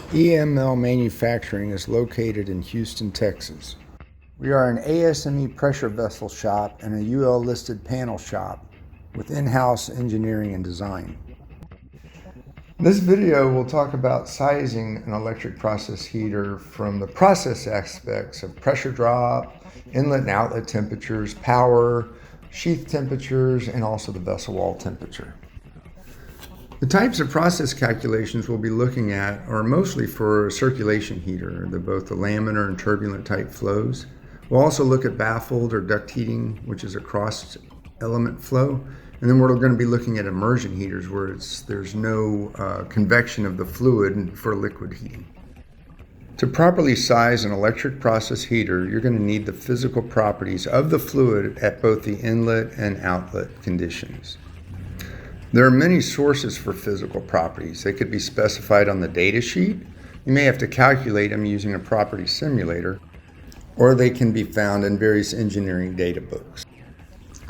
EML Manufacturing is located in Houston, Texas. We are an ASME pressure vessel shop and a UL listed panel shop with in-house engineering and design. In this video, we'll talk about sizing an electric process heater from the process aspects of pressure drop, inlet and outlet temperatures, power, sheath temperatures, and also the vessel wall temperature. The types of process calculations we'll be looking at are mostly for a circulation heater, both the laminar and turbulent type flows. We'll also look at baffled or duct heating, which is a cross element flow. And then we're going to be looking at immersion heaters where there's no convection of the fluid for liquid heating. To properly size an electric process heater, you're going to need the physical properties of the fluid at both the inlet and outlet conditions. There are many sources for physical properties. They could be specified on the data sheet. You may have to calculate them using a property simulator, or they can be found in various engineering data books.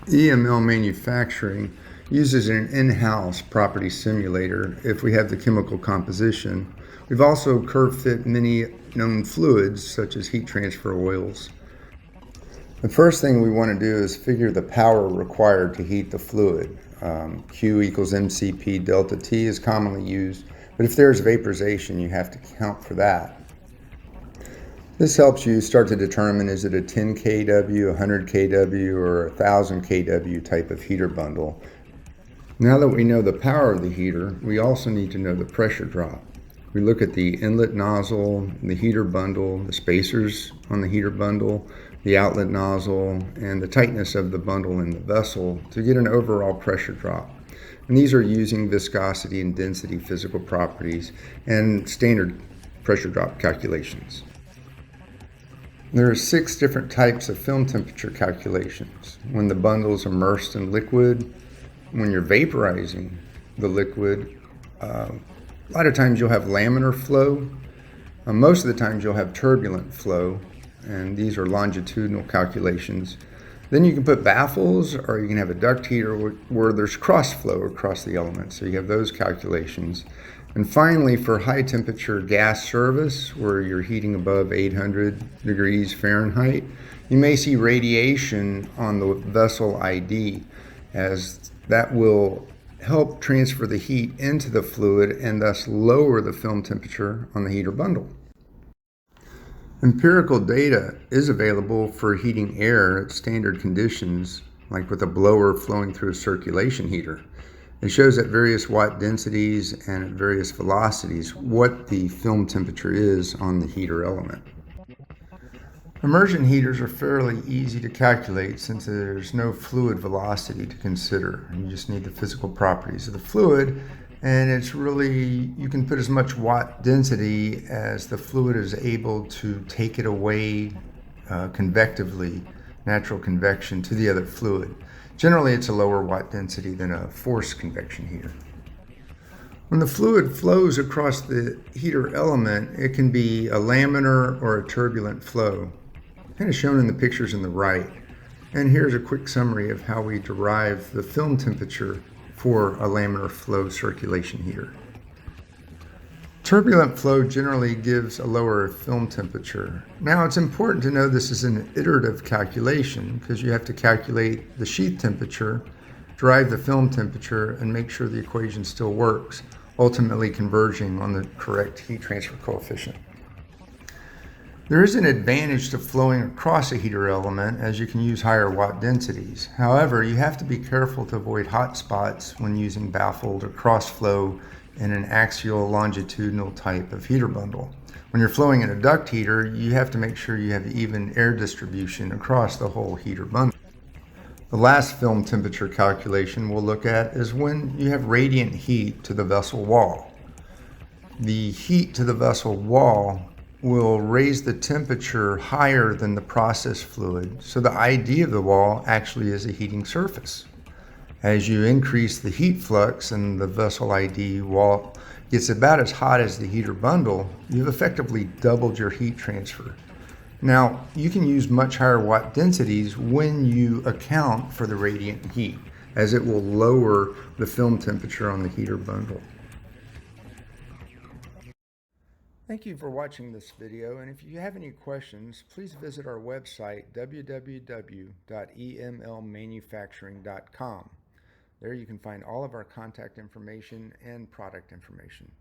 EML Manufacturing uses an in-house property simulator if we have the chemical composition. We've also curve fit many known fluids such as heat transfer oils. The first thing we want to do is figure the power required to heat the fluid. Q equals MCP delta T is commonly used, but if there's vaporization, you have to count for that. This helps you start to determine, is it a 10 kW, 100 kW, or 1000 kW type of heater bundle. Now that we know the power of the heater, we also need to know the pressure drop. We look at the inlet nozzle, the heater bundle, the spacers on the heater bundle, the outlet nozzle, and the tightness of the bundle in the vessel to get an overall pressure drop. And these are using viscosity and density physical properties and standard pressure drop calculations. There are 6 different types of film temperature calculations. When the bundle is immersed in liquid, when you're vaporizing the liquid, a lot of times you'll have laminar flow. Most of the times you'll have turbulent flow, and these are longitudinal calculations. Then you can put baffles, or you can have a duct heater where there's cross flow across the elements. So you have those calculations. And finally, for high temperature gas service, where you're heating above 800 degrees Fahrenheit, you may see radiation on the vessel ID, as that will help transfer the heat into the fluid and thus lower the film temperature on the heater bundle. Empirical data is available for heating air at standard conditions, like with a blower flowing through a circulation heater. It shows at various watt densities and at various velocities what the film temperature is on the heater element. Immersion heaters are fairly easy to calculate since there's no fluid velocity to consider. You just need the physical properties of the fluid, and it's really, you can put as much watt density as the fluid is able to take it away convectively, natural convection, to the other fluid. Generally, it's a lower watt density than a forced convection heater. When the fluid flows across the heater element, it can be a laminar or a turbulent flow, kind of shown in the pictures on the right. And here's a quick summary of how we derive the film temperature for a laminar flow circulation heater. Turbulent flow generally gives a lower film temperature. Now, it's important to know this is an iterative calculation because you have to calculate the sheath temperature, derive the film temperature, and make sure the equation still works, ultimately converging on the correct heat transfer coefficient. There is an advantage to flowing across a heater element, as you can use higher watt densities. However, you have to be careful to avoid hot spots when using baffled or cross flow in an axial longitudinal type of heater bundle. When you're flowing in a duct heater, you have to make sure you have even air distribution across the whole heater bundle. The last film temperature calculation we'll look at is when you have radiant heat to the vessel wall. The heat to the vessel wall will raise the temperature higher than the process fluid, so the ID of the wall actually is a heating surface. As you increase the heat flux and the vessel ID wall gets about as hot as the heater bundle, you've effectively doubled your heat transfer. Now, you can use much higher watt densities when you account for the radiant heat, as it will lower the film temperature on the heater bundle. Thank you for watching this video, and if you have any questions, please visit our website www.emlmanufacturing.com. There you can find all of our contact information and product information.